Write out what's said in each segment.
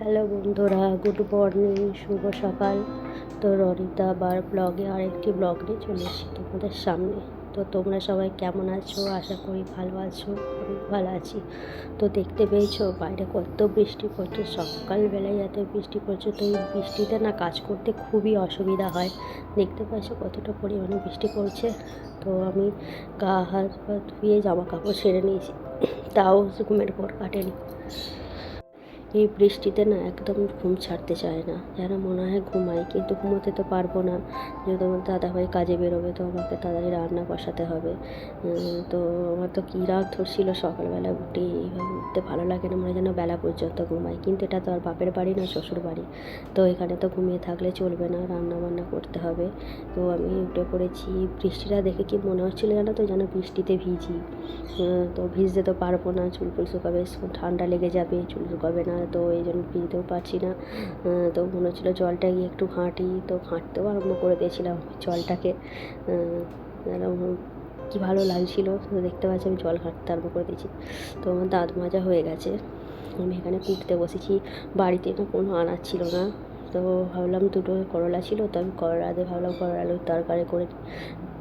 Hello বন্ধুরা, good morning, শুভ সকাল। তো রনিতা আবার ব্লগে আরেকটি ব্লগ নিয়ে চলে এসেছি তোমাদের সামনে। তো তোমরা সবাই কেমন আছো? আশা করি ভালো আছো। আমি ভালো আছি। তো দেখতে পেয়েছো বাইরে কত বৃষ্টি পড়ছে, সকালবেলায় এত বৃষ্টি পড়ছে। তো এই বৃষ্টিতে না কাজ করতে খুবই অসুবিধা হয়। দেখতে পাচ্ছ কতটা পরিমাণে বৃষ্টি পড়ছে। তো আমি গা হাত পা ধুয়ে জামা কাপড় ছেড়ে নিয়েছি, তাও ঘুমের ঘোর কাটেনি। এই বৃষ্টিতে না একদম ঘুম ছাড়তে চায় না, যেন মনে হয় ঘুমাই, কিন্তু ঘুমোতে তো পারবো না। যেহেতু আমার দাদাভাই কাজে বেরোবে, তো আমাকে তাড়াতাড়ি রান্না বসাতে হবে। তো আমার তো কী রাগ ধরছিল সকালবেলা উঠে, এইভাবে উঠতে ভালো লাগে না, মনে হয় যেন বেলা পর্যন্ত ঘুমাই। কিন্তু এটা তো আর বাপের বাড়ি না, শ্বশুর বাড়ি। তো এখানে তো ঘুমিয়ে থাকলে চলবে না, রান্না বান্না করতে হবে। তো আমি উঠে পড়েছি। বৃষ্টিটা দেখে কি মনে হচ্ছিলো জানো তো, যেন বৃষ্টিতে ভিজি। তো ভিজতে তো পারবো না, চুল ফুল শুকাবে, ঠান্ডা লেগে যাবে, চুল শুকাবে না। তো এই জন্য ভিজতেও পারছি না। তো মনে হচ্ছিলো জলটা গিয়ে একটু ঘাঁটি, তো ঘাঁটতেও আরম্ভ করে দিয়েছিলাম জলটাকে। যেন কী ভালো লাগছিলো। তো দেখতে পাচ্ছি আমি জল ঘাঁটতে আরম্ভ করে দিয়েছি। তো আমার দাঁত মাজা হয়ে গেছে। আমি এখানে কুটতে বসেছি। বাড়িতে তো কোনো আনাজ ছিল না। তো ভাবলাম দুটো করলা ছিল, তো আমি করলা দিয়ে ভাবলাম করলা আলুর তরকারি করে।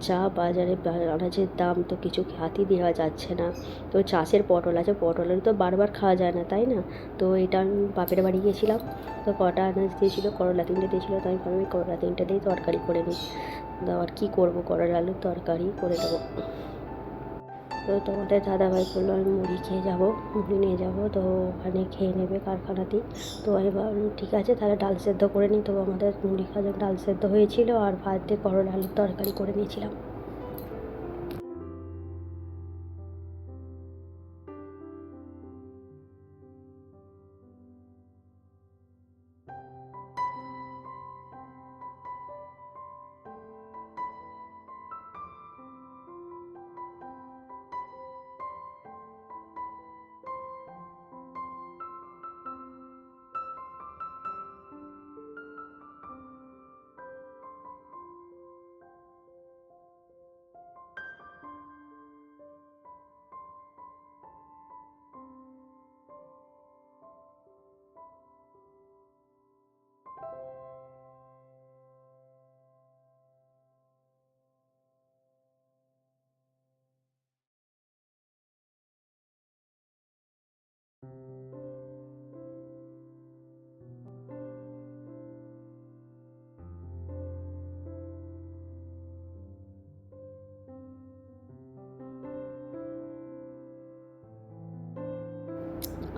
যা বাজারে আনাজের দাম, তো কিছু হাতই দেওয়া যাচ্ছে না। তো চাষের পটল আছে, পটলের তো বারবার খাওয়া যায় না, তাই না? তো এটা আমি বাপের বাড়ি গিয়েছিলাম, তো কটা আনাজ দিয়েছিলো, করলা 3টে দিয়েছিলো। তো আমি ভাবলাম এই করলা 3টে দিয়েই তরকারি করে নিই। তো আর কী করবো, করলা আলুর তরকারি করে দেবো। তো তোমাদের দাদাভাই বললো আমি মুড়ি খেয়ে যাবো, মুড়ি নিয়ে যাবো, তো ওখানে খেয়ে নেবে কারখানাতেই। তো আমি ভাবলাম ঠিক আছে, তাহলে ডাল সেদ্ধ করে নিই। তো আমাদের মুড়ি খাওয়ার জন্য ডাল সেদ্ধ হয়েছিল, আর ভাত দিয়ে করলা আলুর তরকারি করে নিয়েছিলাম।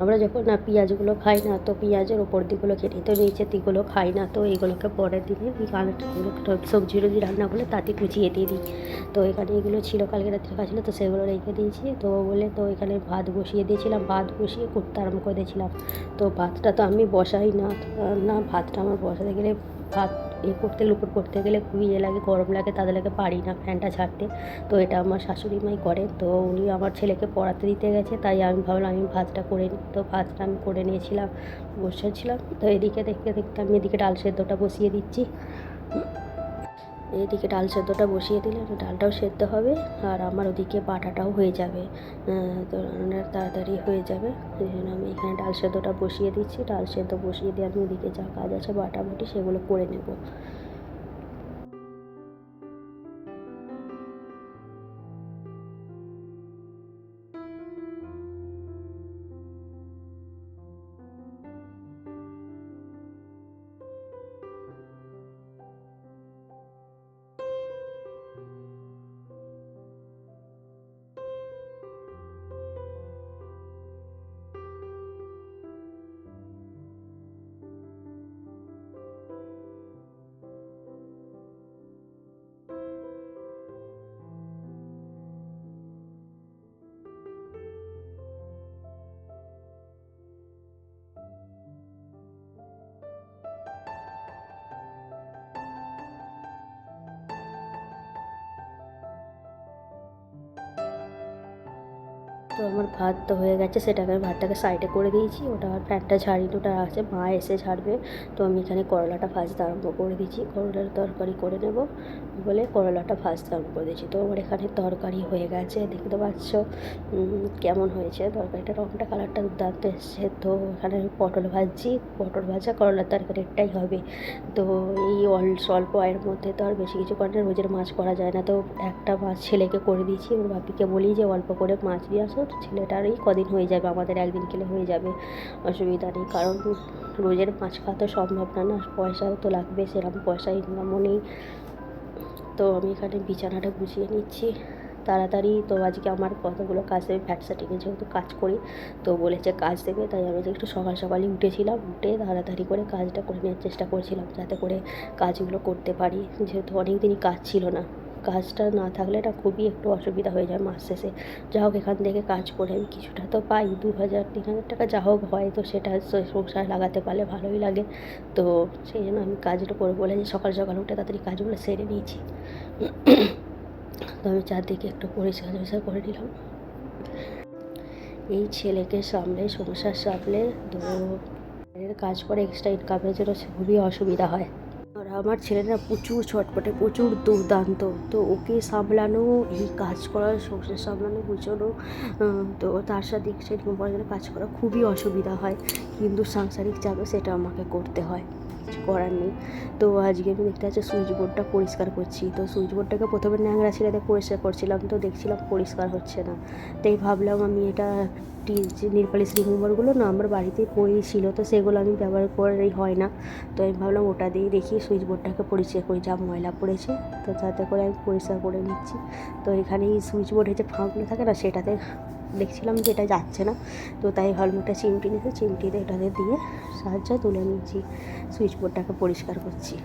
আমরা যখন না পেঁয়াজগুলো খাই না, তো পেঁয়াজের ওপর দিকগুলো কেটে, তো নিচের দিকগুলো খাই না। তো এইগুলোকে পরের দিনে ওই কালগুলো সবজি টবজি রান্না করলে তাতে কুচিয়ে দিয়ে দিই। তো এখানে এগুলো ছিল, কালকে রাত্রে খাওয়া ছিল, তো সেগুলো রেখে দিয়েছি। তো বলে তো এখানে ভাত বসিয়ে দিয়েছিলাম, ভাত বসিয়ে করতে আরম্ভ করে দিয়েছিলাম। তো ভাতটা তো আমি বসাই না, না ভাতটা আমার বসাতে গেলে ভাত করতে গেলে উপর করতে গেলে খুবই লাগে, গরম লাগে, তাদের লাগে পারি না ফ্যানটা ছাড়তে। তো এটা আমার শাশুড়ি মাই করে। তো উনি আমার ছেলেকে পড়াতে দিতে গেছে, তাই আমি ভাবলাম আমি ভাতটা করে নিই। তো ভাতটা আমি করে নিয়েছিলাম, বসেছিলাম। তো এদিকে দেখতে দেখতে আমি এদিকে ডাল সেদ্ধটা বসিয়ে দিচ্ছি। এদিকে ডাল সেদ্ধটা বসিয়ে দিলে ডালটাও সেদ্ধ হবে, আর আমার ওদিকে বাটাটাও হয়ে যাবে। তো রান্নাটা তাড়াতাড়ি হয়ে যাবে। এই জন্য আমি এখানে ডাল সেদ্ধটা বসিয়ে দিচ্ছি। ডাল সেদ্ধ বসিয়ে দিয়ে আমি ওদিকে যা কাজ আছে বাটাবাটি সেগুলো করে নেব। তো আমার ভাত তো হয়ে গেছে, সেটাকে আমি ভাতটাকে সাইডে করে দিয়েছি, ওটা আর ফ্যানটা ঝাড়িয়ে ওটা আছে, মা এসে ঝাড়বে। তো আমি এখানে করলাটা ভাজতে আরম্ভ করে দিয়েছি, করলার তরকারি করে নেব বলে করলাটা ভাজতে আরম্ভ করে দিয়েছি। তো আমার এখানে তরকারি হয়ে গেছে, দেখতে পাচ্ছ কেমন হয়েছে তরকারিটা, রঙটা কালারটা দুর্দান্ত এসছে। তো এখানে আমি পটল ভাজছি, পটল ভাজা করলার তরকারিটাই হবে। তো এই স্বল্প আয়ের মধ্যে তো আর বেশি কিছু করে না, রোজের মাছ করা যায় না। তো একটা মাছ ছেলেকে করে দিয়েছি, ওর বাপিকে বলি যে অল্প করে মাছ দিয়ে আসো, ছেলেটারই কদিন হয়ে যাবে, আমাদের একদিন খেলে হয়ে যাবে, অসুবিধা নেই। কারণ রোজের মাছ খাওয়া তো সম্ভব না, না পয়সাও তো লাগবে, সেরকম পয়সা ইনকামও নেই। তো আমি এখানে বিছানাটা গুছিয়ে নিচ্ছি তাড়াতাড়ি। তো আজকে আমার কতগুলো কাজ দেবে, ভ্যাট সার্টিফিকেট যেহেতু কাজ করি, তো বলেছে কাজ দেবে, তাই আমি একটু সকাল সকালই উঠেছিলাম, উঠে তাড়াতাড়ি করে কাজটা করে নেওয়ার চেষ্টা করছিলাম, যাতে করে কাজগুলো করতে পারি, যেহেতু অনেক দিনই কাজ ছিল না। কাজটা না থাকলে এটা খুবই একটু অসুবিধা হয়ে যায় মাস শেষে। যা হোক এখান থেকে কাজ করে আমি কিছুটা তো পাই, 2,000-3,000 টাকা যা হোক হয়, তো সেটা সংসারে লাগাতে পারলে ভালোই লাগে। তো সেই জন্য আমি কাজটা করে বলে যে সকাল সকাল উঠে তাড়াতাড়ি কাজগুলো সেরে নিয়েছি। তো আমি চারদিকে একটু পরিষ্কার করে নিলাম। এই ছেলেকে সামলে, সংসার সামলে, তো বাইরের কাজ করে এক্সট্রা ইনকামের জন্য খুবই অসুবিধা হয়। আর আমার ছেলেরা প্রচুর ছটপটে, প্রচুর দুর্দান্ত। তো ওকে সামলানো, এই কাজ করা, সংসার সামলানো, বুঝানো, তো তার সাথে সেরকম পড়াশোনা কাজ করা খুবই অসুবিধা হয়, কিন্তু সাংসারিক চাপে সেটা আমাকে করতে হয়, কিছু করার নেই। তো আজকে আমি দেখতে পাচ্ছি সুইচ বোর্ডটা পরিষ্কার করছি। তো সুইচ বোর্ডটাকে প্রথমে ন্যাংরা ছেড়ে পরিষ্কার করছিলাম, তো দেখছিলাম পরিষ্কার হচ্ছে না, তাই ভাবলাম আমি এটা যে নেল পালিশ রিমুভারগুলো না আমার বাড়িতে পড়েই ছিল, তো সেগুলো আমি ব্যবহার করেই হয় না, তো আমি ভাবলাম ওটা দিয়ে দেখি সুইচ বোর্ডটাকে পরিষ্কার করি, যা ময়লা পড়েছে, তো যাতে করে আমি পরিষ্কার করে নিচ্ছি। তো এখানে এই সুইচ বোর্ডে যে ফাঁকগুলো থাকে না, সেটাতে দেখছিলাম যে এটা যাচ্ছে না, তো তাই ভাবলাম একটা চিমটি নিয়েছে, চিমটিতে এটাতে দিয়ে সাহায্যে তুলে নিচ্ছি, সুইচ বোর্ডটাকে পরিষ্কার করছি।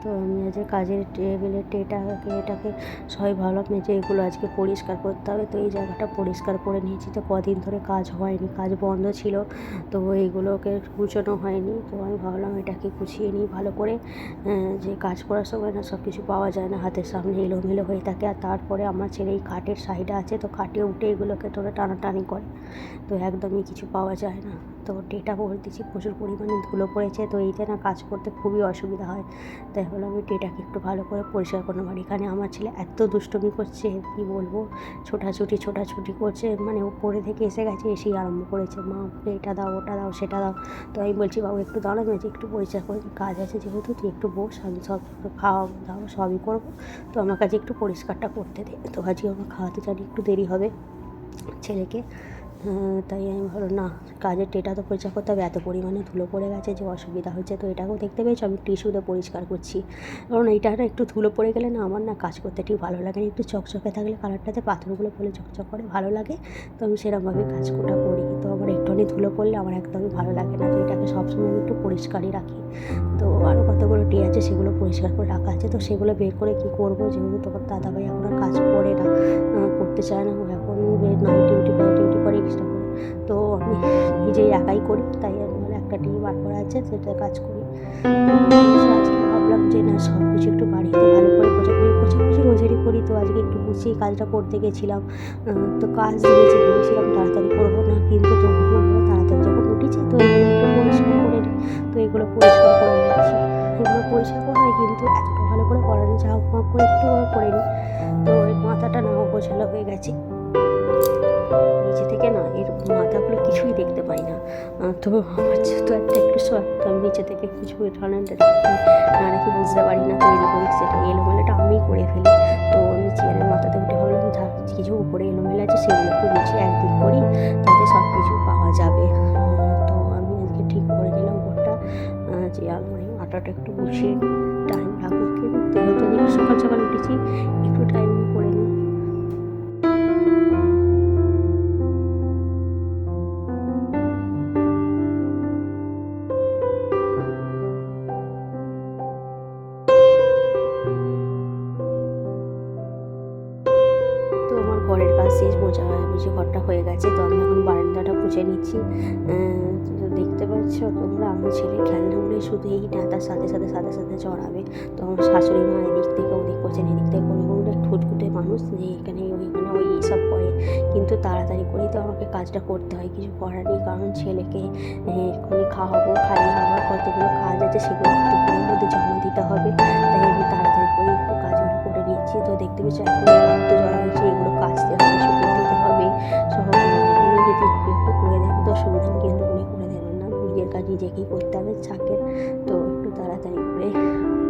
তো আমি আজকে কাজের টেবিলের এটাকে সবাই ভাবলাম যে এগুলো আজকে পরিষ্কার করতে হবে, তো এই জায়গাটা পরিষ্কার করে নিয়েছি। তো কদিন ধরে কাজ হয়নি, কাজ বন্ধ ছিল, তো এইগুলোকে গুছানো হয়নি, তো আমি ভাবলাম এটাকে গুছিয়ে নিই ভালো করে। যে কাজ করার সময় না সব কিছু পাওয়া যায় না, হাতের সামনে এলোমেলো হয়ে থাকে। আর তারপরে আমার ছেলে এই খাটের সাইডে আছে, তো খাটে উঠে এগুলোকে ধরে টানাটানি করে, তো একদমই কিছু পাওয়া যায় না। তো টেটা ভরে দিচ্ছি, প্রচুর পরিমাণে ধুলো পড়েছে, তো এইটা না কাজ করতে খুবই অসুবিধা হয়, তাই হলো আমি টেটাকে একটু ভালো করে পরিষ্কার করে নেব। আর এখানে আমার ছেলে এত দুষ্টুমি করছে, কী বলবো, ছোটাছুটি করছে, মানে উপরে থেকে এসে গেছে, এসেই আরম্ভ করেছে, মা এটা দাও, ওটা দাও, সেটা দাও। তো আমি বলছি বাবু একটু দাঁড়ানো, আমি একটু পরিষ্কার করে কাজ আছে, যেহেতু তুই একটু বস, আমি সব খাওয়া দাওয়া সবই করবো, তো আমার কাছে একটু পরিষ্কারটা করতে দে। তো আজকে আমার খাওয়াতে জানি একটু দেরি হবে ছেলেকে, তাই আমি ভাবলাম না, কাজের টেটা তো পরিষ্কার করতে হবে, এত পরিমাণে ধুলো পড়ে গেছে যে অসুবিধা হচ্ছে। তো এটাকেও দেখতে পেয়েছি, আমি টিস্যুতে পরিষ্কার করছি, কারণ এইটা না একটু ধুলো পড়ে গেলে না আমার না কাজ করতে ঠিক ভালো লাগে না, একটু চকচকে থাকলে কালারটাতে পাথরগুলো পড়লে চকচক করে ভালো লাগে, তো আমি সেরকমভাবে কাজটা করি। তো আমার একটুখানি ধুলো পড়লে আমার একদমই ভালো লাগে না, তো এটাকে সবসময় আমি একটু পরিষ্কারই রাখি। তো আরও কতগুলো টে আছে, সেগুলো পরিষ্কার করে রাখা আছে, তো সেগুলো বের করে কী করবো, যেহেতু তোমার দাদাভাই এখন আর কাজ করে না, করতে চায় না, ও এখন নাইট ডিউটি করে এক্সট্রা করে, তো আমি নিজেই একাই করি, তাই আমি একটা টি বার করা আছে, সেটা কাজ করি। আজকে ভাবলাম যে না সব কিছু একটু বাড়িতে ভালো করে পোছাপুছি রোজেরই করি, তো আজকে একটু গুছিয়ে কাজটা করতে গেছিলাম, তো কাজ দিয়েছে, ভেবেছিলাম তাড়াতাড়ি করবো না, কিন্তু তবু তাড়াতাড়ি যখন উঠেছি, তো এগুলো একটু পরিষ্কার করে নিই, তো এগুলো পরিষ্কার করে নিচ্ছি। এগুলো পরিষ্কার করা হয়, কিন্তু এতটা ভালো করে করানো যা মাপ করে একটু করে নিই। তো এই মাথাটা না গোছালো হয়ে গেছে, নিচে থেকে না এর মাথাগুলো কিছুই দেখতে পাই না, তো আমার যেহেতু একটু শখ, তো আমি নিচে থেকে কিছু ধরনের না নাকি বুঝতে পারি না, তো এদিক ওদিক সেটা এলোমেলোটা আমিই করে ফেলি। তো আমি কড়াটা একটু বসিয়ে টাইম লাগুক, কিন্তু হয়তো সকাল সকাল উঠেছি, একটু টাইম করে নিই। তো আমার ঘরের কাজ শেষ, বুঝে ঘরটা হয়ে গেছে। তো আমি এখন বারান্দাটা মুছে নিচ্ছি। তো দেখতে পাচ্ছ তোমরা, আমার ছেলে খেলনাগুলো শুধু এই নেতার সাথে সাথে চড়াবে। তো আমার শাশুড়ি মা এদিক থেকে ওদিক করছেন, এদিক থেকে কোনো ঠুটকুটে মানুষ যে এখানে ওইখানে ওই এইসব করে, কিন্তু তাড়াতাড়ি করেই তো আমাকে কাজটা করতে হয়, কিছু করার নেই। কারণ ছেলেকে এক্ষুনি খাওয়াবো, খাইয়ে আবার কতগুলো কাজ আছে সেগুলো দুপুরের মধ্যে জমা দিতে হবে। তাই আমি তাড়াতাড়ি করে একটু কাজগুলো করে নিচ্ছি। তো দেখতে পাচ্ছি এখন রক্ত জড়া হয়েছে, এগুলো কাচতে হবে, শুকিয়ে দিতে হবে সব। উনি যদি একটু করে দেন তো সুবিধা, কিন্তু উনি করে দেবেন না, নিজের কাজ নিজেকেই করতে হবে ছাকের। তো একটু তাড়াতাড়ি করে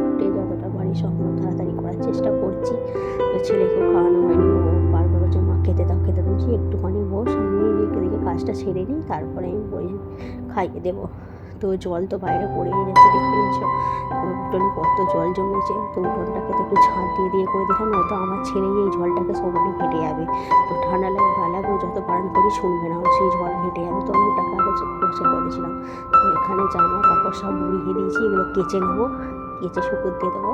উঠে যতটা পারি সম্ভব তাড়াতাড়ি করার চেষ্টা করছি। তো ছেলেকেও খাওয়ানো হয়নি, ও বারবার হচ্ছে মা খেতে দাও খেতে দাও, একটুখানি বস, আমি এদিকে কাজটা সেরে নিই, তারপরে আমি বই খাইয়ে দেবো। তো জল তো বাইরে পড়েই যাচ্ছে, দেখে নিচ্ছ উঠোনে কত জল জমেছে। তো উঠোনটাকে তো একটু ঝাঁট দিয়ে করে দিলাম, নয়তো আমার ছেলেই এই জলটাকে সমানে ঘেটে যাবে। তো ঠান্ডা লাগে গা লাগবে, যত বারণ করি শুনবে না, সেই জল ঘেটে যাবে। তো আমি ওটাকে আগে পরিষ্কার করে দিয়েছিলাম। তো এখানে জামা কাপড় সব মুড়িয়ে দিয়েছি, এগুলো কেচে নেবো, কেচে শুকোতে দিয়ে দেবো,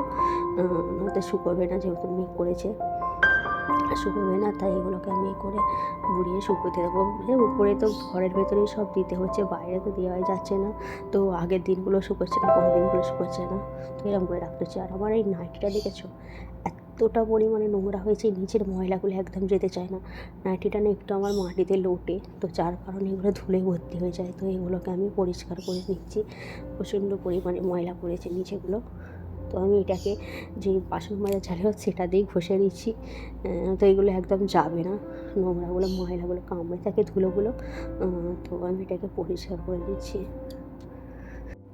নয়তো শুকোবে না, যেহেতু মেঘ করেছে শুকোবে না। তাই এগুলোকে আমি করে বুড়িয়ে শুকোতে দেবো। উপরে তো ঘরের ভেতরেই সব দিতে হচ্ছে, বাইরে তো দেওয়াই যাচ্ছে না। তো আগের দিনগুলো শুকোচ্ছে না, পরের দিনগুলো শুকোচ্ছে না, তো এরকম করে রাখতে হচ্ছে। আর আমার এই নাইটিটা দেখেছো এতটা পরিমাণে নোংরা হয়েছে, নিচের ময়লাগুলো একদম যেতে চায় না। নাইটিটা না একটু আমার মাটিতে লোটে, তো যার কারণে এগুলো ধুলে ভর্তি হয়ে যায়। তো এগুলোকে আমি পরিষ্কার করে নিচ্ছি, প্রচণ্ড পরিমাণে ময়লা পড়েছে নিচেগুলো। তো আমি এটাকে যে বাসন মাজা ঝাড়ু সেটা দিয়েই ঘষে নিচ্ছি। তো এগুলো একদম যাবে না, নোংরাগুলো ময়লাগুলো কামড়ে থাকে ধুলোগুলো। তো আমি এটাকে পরিষ্কার করে দিচ্ছি।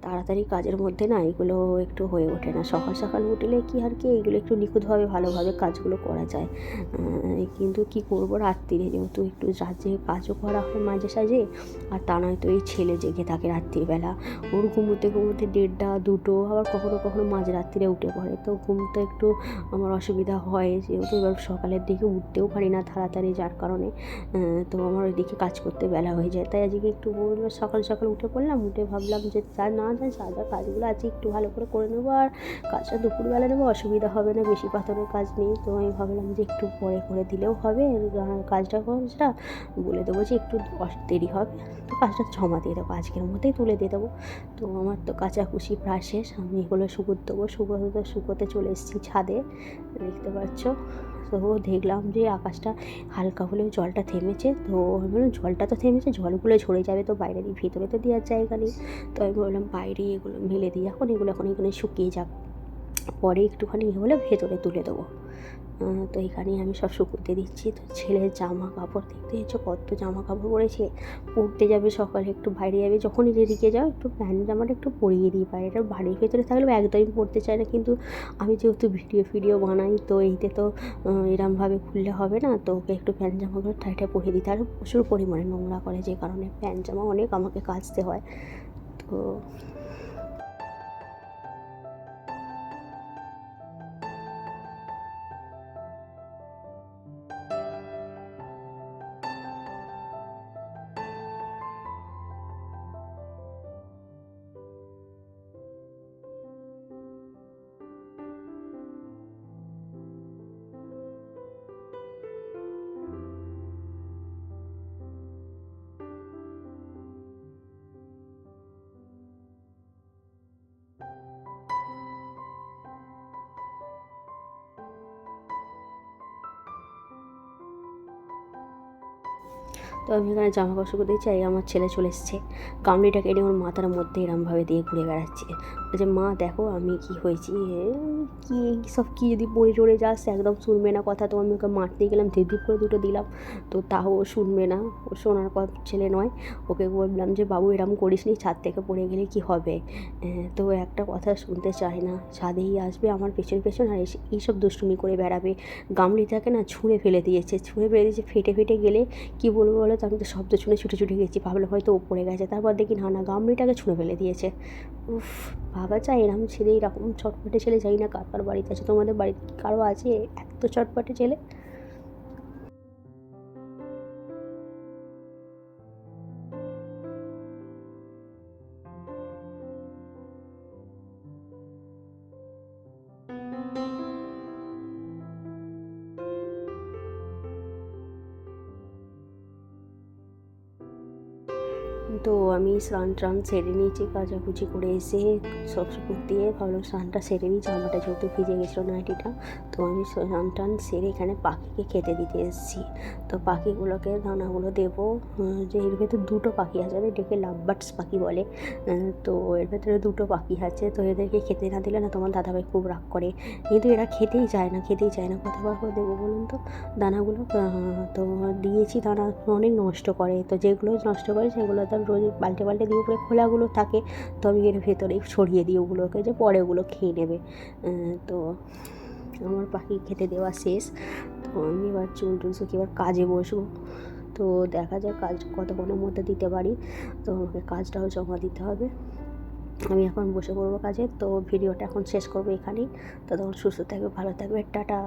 তাড়াতাড়ি কাজের মধ্যে না এগুলো একটু হয়ে ওঠে না, সকাল সকাল উঠলে কি আর কি এইগুলো একটু নিখুঁতভাবে ভালোভাবে কাজগুলো করা যায়। কিন্তু কি করব, রাত্রিরে যেহেতু একটু রাত্রে কাজও করা হয় মাঝে সাঝে, আর তা নয় তো এই ছেলে জেগে থাকে রাত্রিবেলা, ওর ঘুমোতে 1:30 2, আবার কখনো কখনো মাঝরাত্রিরে উঠে পড়ে। তো ঘুমতে একটু আমার অসুবিধা হয়, যেহেতু এবার সকালের দিকে উঠতেও পারি না তাড়াতাড়ি, যার কারণে তো আমার ওইদিকে কাজ করতে বেলা হয়ে যায়। তাই আজকে একটু সকাল সকাল উঠে পড়লাম, উঠে ভাবলাম যে যা কাজগুলো আছে একটু ভালো করে নেবো, আর কাজটা দুপুরবেলা নেবো, অসুবিধা হবে না, বেশি পাথরের কাজ নেই। তো আমি ভাবলাম যে একটু পরে করে দিলেও হবে, কাজটা বলে দেবো যে একটু দেরি হবে, তো কাজটা জমা দিয়ে দেবো, আজকের মধ্যেই তুলে দিয়ে দেবো। তো আমার তো কাচাকুচি প্রায় শেষ, আমি এগুলো শুকোতে দেবো। শুকোতে চলে এসেছি ছাদে, দেখতে পাচ্ছ। তো দেখলাম যে আকাশটা হালকা হলেও জলটা থেমেছে। তো আমি বললাম জলটা তো থেমেছে, জলগুলো ঝরে যাবে, তো বাইরে দিয়ে ভিতরে তো দেওয়ার জায়গা নেই। তো আমি বললাম বাইরে এগুলো মেলে দিই, এখন এখানে শুকিয়ে যাক, পরে একটুখানি হলে ভেতরে তুলে দেবো। তো এখানেই আমি সব শুকোতে দিচ্ছি। তো ছেলের জামা কাপড় দেখতে হচ্ছে, কত জামা কাপড় পরেছে, পড়তে যাবে সকালে, একটু বাইরে যাবে, যখনই যেদিকে যাও একটু প্যান্ট জামাটা একটু পরিয়ে দিই। বাইরেটা বাড়ির ভেতরে থাকলেও একদমই পরতে চায় না, কিন্তু আমি যেহেতু ভিডিও বানাই, তো এইতে তো এরমভাবে খুললে হবে না। তো ওকে একটু প্যান্ট জামাগুলো টাইটে পরিয়ে দিতে, আর প্রচুর পরিমাণে নোংরা করে, যে কারণে প্যান্ট জামা অনেক আমাকে কাচতে হয়। তো তো আমি এখানে জামা কাপড় শুকোতে চাই, আমার ছেলে চলে এসছে, গামলিটাকে এনে ওর মাথার মধ্যে এরমভাবে দিয়ে ঘুরে বেড়াচ্ছে। বলছে মা দেখো আমি কি হয়েছি, কি সব কি যদি পড়ে চড়ে যাস একদম শুনবে না কথা। তো আমি ওকে মারতে গেলাম, ধীপ করে দুটো দিলাম, তো তাও ও শুনবে না, ও শোনার ছেলে নয়। ওকে বললাম যে বাবু এরম করিস নি, ছাদ থেকে পড়ে গেলে কি হবে। তো একটা কথা শুনতে চায় না, ছাদেই আসবে আমার পেছন আর এইসব দুষ্টুমি করে বেড়াবে। গামলিটাকে না ছুঁড়ে ফেলে দিয়েছে, ফেটে গেলে কি বলবো বলো তো আমি তো শব্দ শুনে ছুটে ছুটে গেছি, ভাবলাম হয়তো ও পড়ে গেছে। তারপর দেখি না গামলিটাকে ছুঁড়ে ফেলে দিয়েছে। উফ, ভাবা যায় এরকম ছেলে, এরকম চটপটে ছেলে, জানি না কার কার বাড়িতে আছে। তোমাদের বাড়িতে কি কারো আছে এত চটপটে ছেলে? তো আমি স্নান টান সেরে নিয়েছি, কাচাকুচি করে এসে সব সুপুর দিয়ে ভাবলাম স্নানটা সেরে নিই, জামাটা যেহেতু ভিজে গেছিলো নাইটিটা। তো আমি স্নান টান সেরে এখানে পাখিকে খেতে দিতে এসেছি। তো পাখিগুলোকে দানাগুলো দেবো। যে এর ভেতর দুটো পাখি আছে, এটাকে লাভ বার্ডস পাখি বলে। তো এর ভেতরে দুটো পাখি আছে, তো এদেরকে খেতে না দিলে না তোমার দাদাভাই খুব রাগ করে। কিন্তু এরা খেতেই চায় না, কতবার করে দেবো বলুন তো দানাগুলো। তো দিয়েছি, দানা অনেক নষ্ট করে। তো যেগুলো নষ্ট করে সেগুলো তো রোজ পাল্টে পাল্টে দিয়ে উপরে খোলাগুলো থাকে, তো আমি এর ভেতরেই ছড়িয়ে দিই ওগুলোকে, যে পরে ওগুলো খেয়ে নেবে। তো আমার পাখি খেতে দেওয়া শেষ। তো আমি এবার চুল শুকিয়ে এবার কাজে বসবো। তো দেখা যাক কাজ কতক্ষণের মধ্যে দিতে পারি। তো আমাকে কাজটাও জমা দিতে হবে। আমি এখন বসে পড়বো কাজে। তো ভিডিওটা এখন শেষ করবো এখানেই। তো তখন সুস্থ থাকবে, ভালো থাকবে, টাটা।